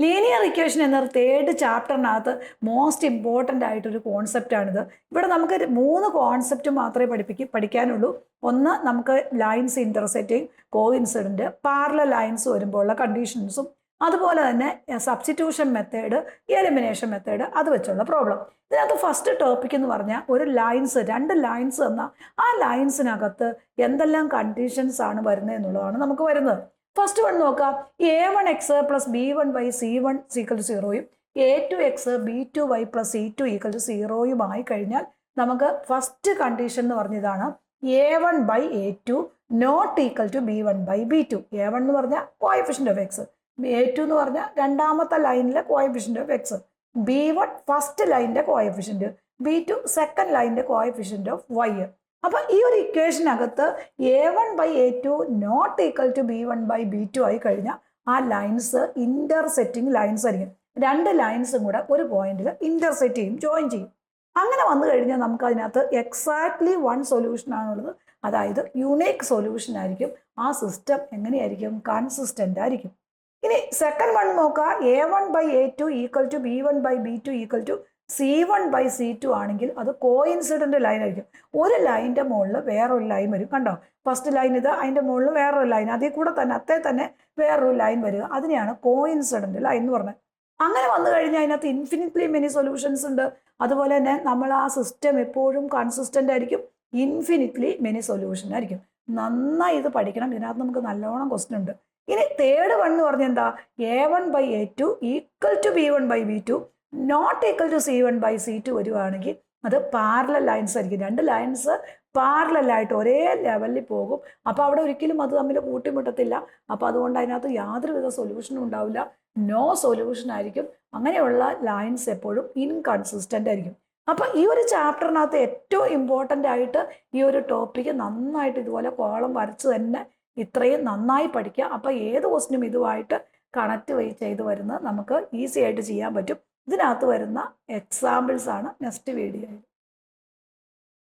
Linear equation എന്ന third ചാപ്റ്ററിനകത്ത് most important ആയിട്ടൊരു കോൺസെപ്റ്റാണിത്. ഇവിടെ നമുക്ക് 3 കോൺസെപ്റ്റ് മാത്രമേ പഠിക്കാനുള്ളൂ. ഒന്ന്, നമുക്ക് ലൈൻസ് ഇൻ്റർസെക്റ്റിംഗ്, കോഇൻസിഡൻറ്റ്, പാരലൽ ലൈൻസ് വരുമ്പോഴുള്ള കണ്ടീഷൻസും, അതുപോലെ തന്നെ സബ്സ്റ്റിറ്റ്യൂഷൻ മെത്തേഡ്, എലിമിനേഷൻ മെത്തേഡ്, അത് വെച്ചുള്ള പ്രോബ്ലം. ഇതിനകത്ത് ഫസ്റ്റ് ടോപ്പിക് എന്ന് പറഞ്ഞാൽ ഒരു ലൈൻസ്, 2 ലൈൻസ് എന്നാൽ ആ ലൈൻസിനകത്ത് എന്തെല്ലാം കണ്ടീഷൻസ് ആണ് വരുന്നത് എന്നുള്ളതാണ് നമുക്ക് വരുന്നത്. ഫസ്റ്റ് വൺ നോക്കാം. a1x plus b1 c1 0യും a2x b2y plus c2 0യുമായി കഴിഞ്ഞാൽ നമുക്ക് ഫസ്റ്റ് കണ്ടീഷൻ എന്ന് പറഞ്ഞതാണ് a1/a2 not equal to b1/b2. a1 എന്ന് പറഞ്ഞാൽ കോഎഫിഷ്യന്റ് ഓഫ് എക്സ്, a2 എന്ന് പറഞ്ഞാൽ രണ്ടാമത്തെ ലൈനിലെ coefficient of X, b1 first ലൈനിന്റെ കോഎഫിഷ്യന്റ്, b2 സെക്കൻഡ് ലൈനിന്റെ കോഎഫിഷ്യന്റ് ഓഫ് വൈ. അപ്പൊ ഈ ഒരു ഇക്വേഷനകത്ത് a1/a2 not equal to b1/b2 ആയി കഴിഞ്ഞാൽ ആ ലൈൻസ് ഇന്റർസെക്റ്റിംഗ് ലൈൻസ് ആയിരിക്കും. 2 ലൈൻസും കൂടെ ഒരു പോയിന്റിൽ ഇന്റർസെക്റ്റ് ചെയ്യും, ജോയിൻ ചെയ്യും. അങ്ങനെ വന്നു കഴിഞ്ഞാൽ നമുക്ക് അതിനകത്ത് എക്സാക്ട്ലി 1 സൊല്യൂഷൻ ആണുള്ളത്. അതായത് യുണീക്ക് സൊല്യൂഷൻ ആയിരിക്കും. ആ സിസ്റ്റം എങ്ങനെയായിരിക്കും? കൺസിസ്റ്റന്റ് ആയിരിക്കും. ഇനി സെക്കൻഡ് വൺ നോക്കുക. a1/a2 equal to b1/b2 equal to c1/c2 ആണെങ്കിൽ അത് കോഇൻസിഡന്റ് ലൈൻ ആയിരിക്കും. ഒരു ലൈനിന്റെ മുകളിൽ വേറൊരു ലൈൻ വരും. കണ്ടോ, ഫസ്റ്റ് ലൈൻ ഇത്, അതിന്റെ മുകളിൽ വേറൊരു ലൈൻ, അതിൽ കൂടെ തന്നെ വേറൊരു ലൈൻ വരിക. അതിനെയാണ് കോഇൻസിഡന്റ് ലൈൻ എന്ന് പറഞ്ഞത്. അങ്ങനെ വന്നു കഴിഞ്ഞാൽ അതിനകത്ത് ഇൻഫിനിറ്റ്ലി മെനി സൊല്യൂഷൻസ് ഉണ്ട്. അതുപോലെ തന്നെ നമ്മൾ ആ സിസ്റ്റം എപ്പോഴും കൺസിസ്റ്റന്റ് ആയിരിക്കും, ഇൻഫിനിറ്റ്ലി മെനി സൊല്യൂഷൻ ആയിരിക്കും. നന്നായി ഇത് പഠിക്കണം. ഇതിനകത്ത് നമുക്ക് നല്ലോണം ക്വസ്റ്റ്യൻ ഉണ്ട്. ഇനി തേർഡ് വൺ എന്ന് പറഞ്ഞാൽ എന്താ? a1/a2 equal to b1/b2 not equal to c1/c2 വരുവാണെങ്കിൽ അത് പാരലൽ ലൈൻസ് ആയിരിക്കും. 2 ലൈൻസ് പാരലലായിട്ട് ഒരേ ലെവലിൽ പോകും. അപ്പോൾ അവിടെ ഒരിക്കലും അത് തമ്മിൽ കൂട്ടിമുട്ടത്തില്ല. അപ്പോൾ അതുകൊണ്ട് അതിനകത്ത് യാതൊരുവിധ സൊല്യൂഷനും ഉണ്ടാവില്ല, നോ സൊല്യൂഷൻ ആയിരിക്കും. അങ്ങനെയുള്ള ലൈൻസ് എപ്പോഴും ഇൻകൺസിസ്റ്റന്റ് ആയിരിക്കും. അപ്പോൾ ഈ ഒരു ചാപ്റ്ററിനകത്ത് ഏറ്റവും ഇമ്പോർട്ടൻ്റ് ആയിട്ട് ഈ ഒരു ടോപ്പിക്ക് നന്നായിട്ട് ഇതുപോലെ കോളം വരച്ച് തന്നെ ഇത്രയും നന്നായി പഠിക്കുക. അപ്പോൾ ഏത് ക്വസ്റ്റിനും ഇതുമായിട്ട് കണക്ട് ചെയ്ത് വരുന്നത് നമുക്ക് ഈസി ആയിട്ട് ചെയ്യാൻ പറ്റും. ഇതിനകത്ത് വരുന്ന എക്സാമ്പിൾസ് ആണ് നെക്സ്റ്റ് വീഡിയോയിൽ.